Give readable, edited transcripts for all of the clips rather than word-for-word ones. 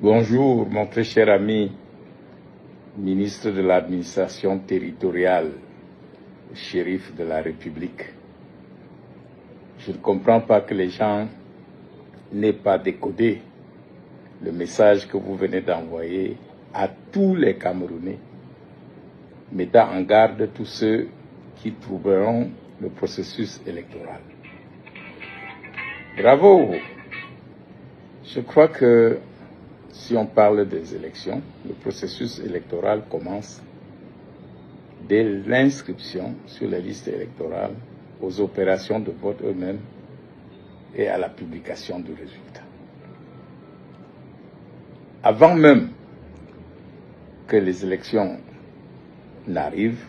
Bonjour, mon très cher ami, ministre de l'administration territoriale, shérif de la République. Je ne comprends pas que les gens n'aient pas décodé le message que vous venez d'envoyer à tous les Camerounais, mettant en garde tous ceux qui trouveront le processus électoral. Bravo! Je crois que si on parle des élections, le processus électoral commence dès l'inscription sur les listes électorales, aux opérations de vote eux-mêmes et à la publication du résultat. Avant même que les élections n'arrivent,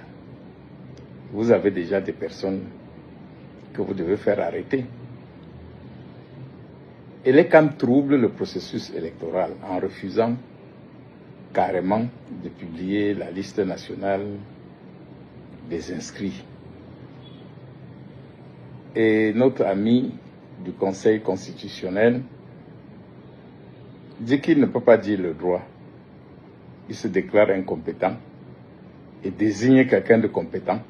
vous avez déjà des personnes que vous devez faire arrêter. Et les CAM troublent le processus électoral en refusant carrément de publier la liste nationale des inscrits. Et notre ami du Conseil constitutionnel dit qu'il ne peut pas dire le droit. Il se déclare incompétent et désigne quelqu'un de compétent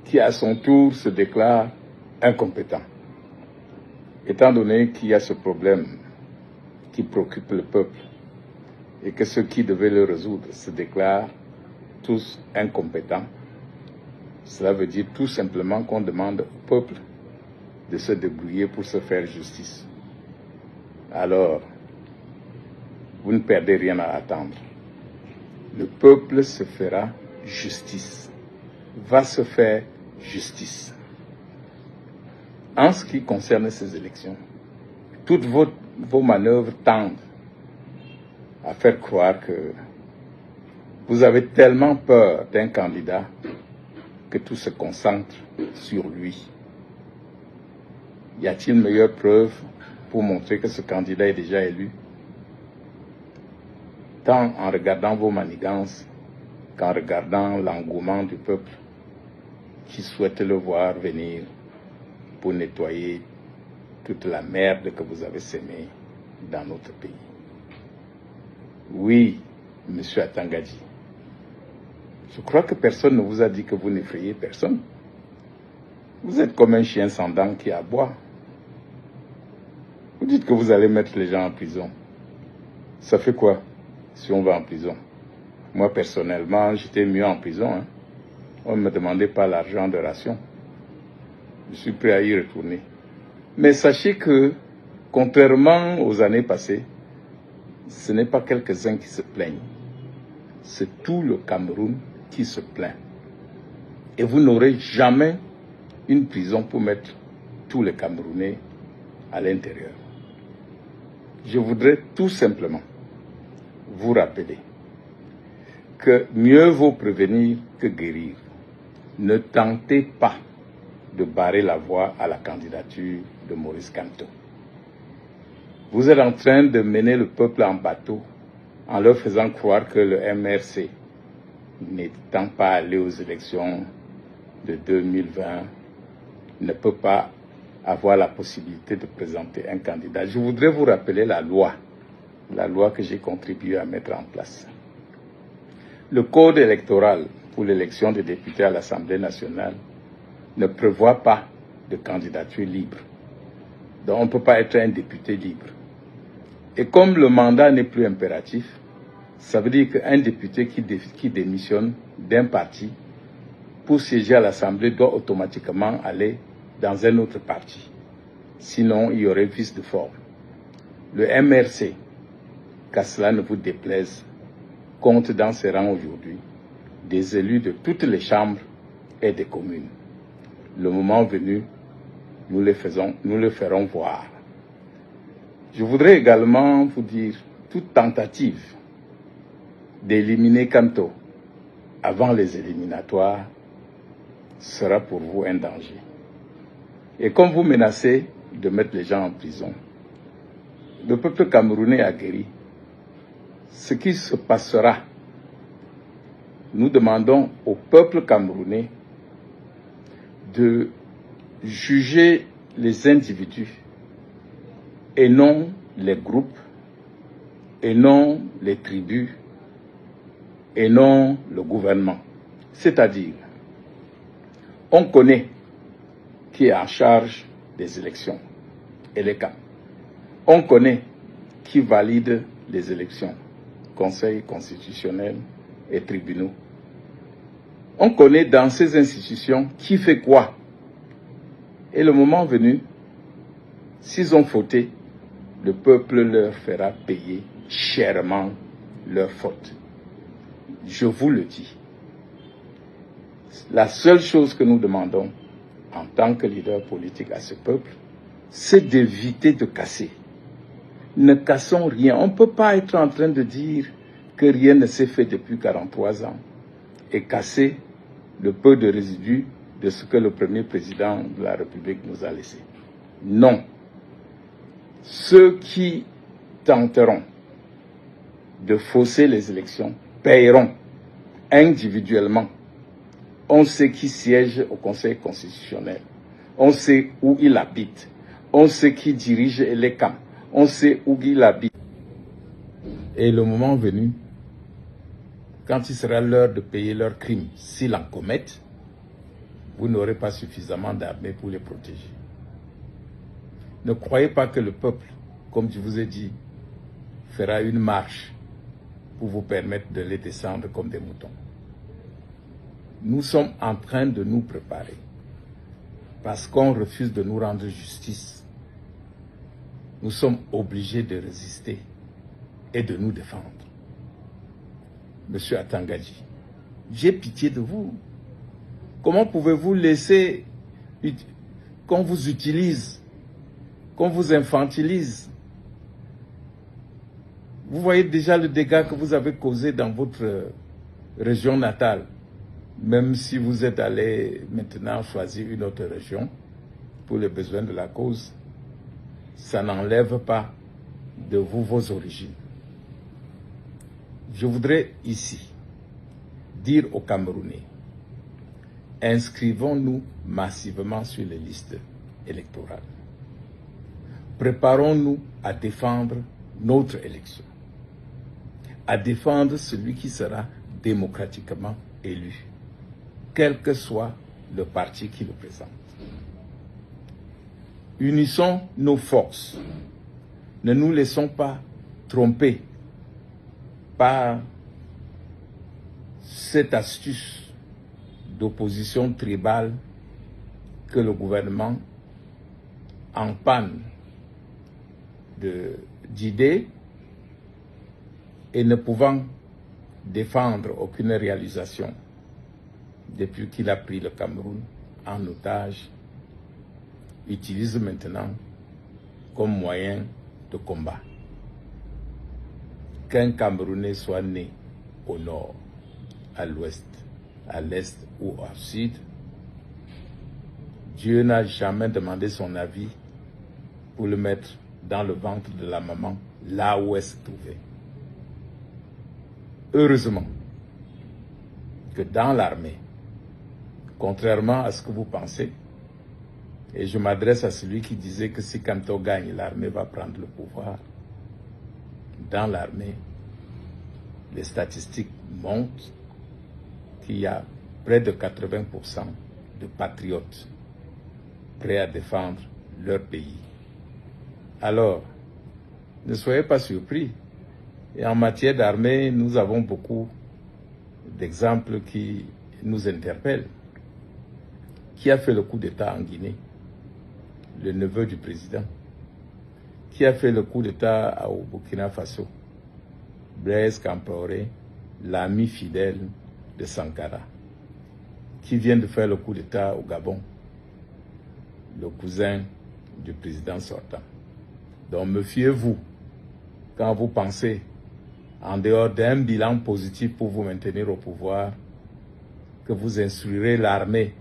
qui à son tour se déclare incompétent. Étant donné qu'il y a ce problème qui préoccupe le peuple et que ceux qui devaient le résoudre se déclarent tous incompétents, cela veut dire tout simplement qu'on demande au peuple de se débrouiller pour se faire justice. Alors, vous ne perdez rien à attendre. Le peuple se fera justice, va se faire justice. En ce qui concerne ces élections, toutes vos manœuvres tendent à faire croire que vous avez tellement peur d'un candidat que tout se concentre sur lui. Y a-t-il une meilleure preuve pour montrer que ce candidat est déjà élu? Tant en regardant vos manigances qu'en regardant l'engouement du peuple qui souhaite le voir venir pour nettoyer toute la merde que vous avez sémée dans notre pays. Oui, monsieur Atangadi, je crois que personne ne vous a dit que vous n'effrayez personne. Vous êtes comme un chien sans dents qui aboie. Vous dites que vous allez mettre les gens en prison. Ça fait quoi si on va en prison? Moi, personnellement, j'étais mieux en prison. On ne me demandait pas l'argent de ration. Je suis prêt à y retourner. Mais sachez que, contrairement aux années passées, ce n'est pas quelques-uns qui se plaignent. C'est tout le Cameroun qui se plaint. Et vous n'aurez jamais une prison pour mettre tous les Camerounais à l'intérieur. Je voudrais tout simplement vous rappeler que mieux vaut prévenir que guérir. Ne tentez pas de barrer la voie à la candidature de Maurice Kamto. Vous êtes en train de mener le peuple en bateau en leur faisant croire que le MRC, n'étant pas allé aux élections de 2020, ne peut pas avoir la possibilité de présenter un candidat. Je voudrais vous rappeler la loi que j'ai contribué à mettre en place. Le code électoral pour l'élection des députés à l'Assemblée nationale ne prévoit pas de candidature libre. Donc on ne peut pas être un député libre. Et comme le mandat n'est plus impératif, ça veut dire qu'un député qui démissionne d'un parti pour siéger à l'Assemblée doit automatiquement aller dans un autre parti. Sinon, il y aurait vice de forme. Le MRC, qu'à cela ne vous déplaise, compte dans ses rangs aujourd'hui des élus de toutes les chambres et des communes. Le moment venu, nous le ferons voir. Je voudrais également vous dire, toute tentative d'éliminer Kamto avant les éliminatoires sera pour vous un danger. Et comme vous menacez de mettre les gens en prison, le peuple camerounais a guéri. Ce qui se passera, nous demandons au peuple camerounais de juger les individus et non les groupes et non les tribus et non le gouvernement. C'est-à-dire, on connaît qui est en charge des élections et les cas. On connaît qui valide les élections, conseil constitutionnel et tribunaux. On connaît dans ces institutions qui fait quoi. Et le moment venu, s'ils ont fauté, le peuple leur fera payer chèrement leur faute. Je vous le dis. La seule chose que nous demandons en tant que leader politique à ce peuple, c'est d'éviter de casser. Ne cassons rien. On ne peut pas être en train de dire que rien ne s'est fait depuis 43 ans et casser le peu de résidus de ce que le premier président de la République nous a laissé. Non. Ceux qui tenteront de fausser les élections paieront individuellement. On sait qui siège au Conseil constitutionnel. On sait où il habite. On sait qui dirige les camps. On sait où il habite. Et le moment venu, quand il sera l'heure de payer leurs crimes, s'ils en commettent, vous n'aurez pas suffisamment d'armée pour les protéger. Ne croyez pas que le peuple, comme je vous ai dit, fera une marche pour vous permettre de les descendre comme des moutons. Nous sommes en train de nous préparer parce qu'on refuse de nous rendre justice. Nous sommes obligés de résister et de nous défendre. Monsieur Atangadji, j'ai pitié de vous. Comment pouvez-vous laisser qu'on vous utilise, qu'on vous infantilise? Vous voyez déjà le dégât que vous avez causé dans votre région natale. Même si vous êtes allé maintenant choisir une autre région pour les besoins de la cause, ça n'enlève pas de vous vos origines. Je voudrais ici dire aux Camerounais, inscrivons-nous massivement sur les listes électorales. Préparons-nous à défendre notre élection, à défendre celui qui sera démocratiquement élu, quel que soit le parti qui le présente. Unissons nos forces. Ne nous laissons pas tromper par cette astuce d'opposition tribale que le gouvernement, en panne d'idées et ne pouvant défendre aucune réalisation depuis qu'il a pris le Cameroun en otage, utilise maintenant comme moyen de combat. Qu'un Camerounais soit né au nord, à l'ouest, à l'est ou au sud, Dieu n'a jamais demandé son avis pour le mettre dans le ventre de la maman, là où elle se trouvait. Heureusement que dans l'armée, contrairement à ce que vous pensez, et je m'adresse à celui qui disait que si Kanto gagne, l'armée va prendre le pouvoir. Dans l'armée, les statistiques montrent qu'il y a près de 80% de patriotes prêts à défendre leur pays. Alors, ne soyez pas surpris. Et en matière d'armée, nous avons beaucoup d'exemples qui nous interpellent. Qui a fait le coup d'État en Guinée? Le neveu du président. Qui a fait le coup d'État au Burkina Faso? Blaise Compaoré, l'ami fidèle de Sankara. Qui vient de faire le coup d'État au Gabon? Le cousin du président sortant. Donc méfiez-vous quand vous pensez, en dehors d'un bilan positif pour vous maintenir au pouvoir, que vous instruirez l'armée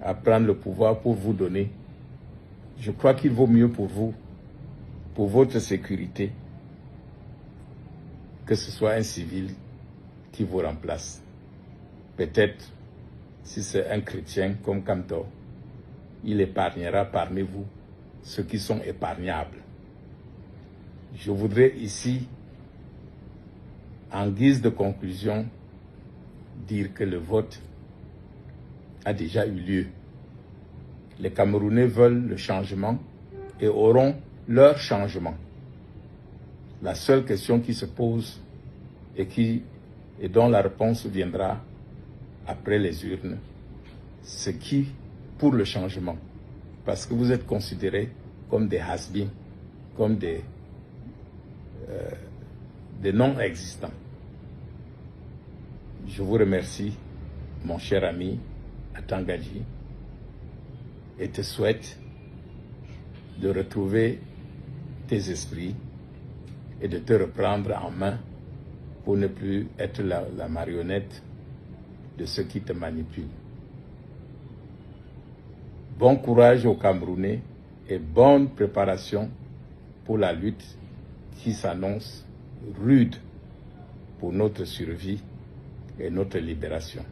à prendre le pouvoir pour vous donner. Je crois qu'il vaut mieux pour vous, pour votre sécurité, que ce soit un civil qui vous remplace. Peut-être, si c'est un chrétien comme Kanto, il épargnera parmi vous ceux qui sont épargnables. Je voudrais ici, en guise de conclusion, dire que le vote a déjà eu lieu. Les Camerounais veulent le changement et auront leur changement. La seule question qui se pose et dont la réponse viendra après les urnes, c'est qui pour le changement? Parce que vous êtes considérés comme des has-been, comme des non-existants. Je vous remercie, mon cher ami Atangadji, et te souhaite de retrouver tes esprits et de te reprendre en main pour ne plus être la marionnette de ceux qui te manipulent. Bon courage aux Camerounais et bonne préparation pour la lutte qui s'annonce rude pour notre survie et notre libération.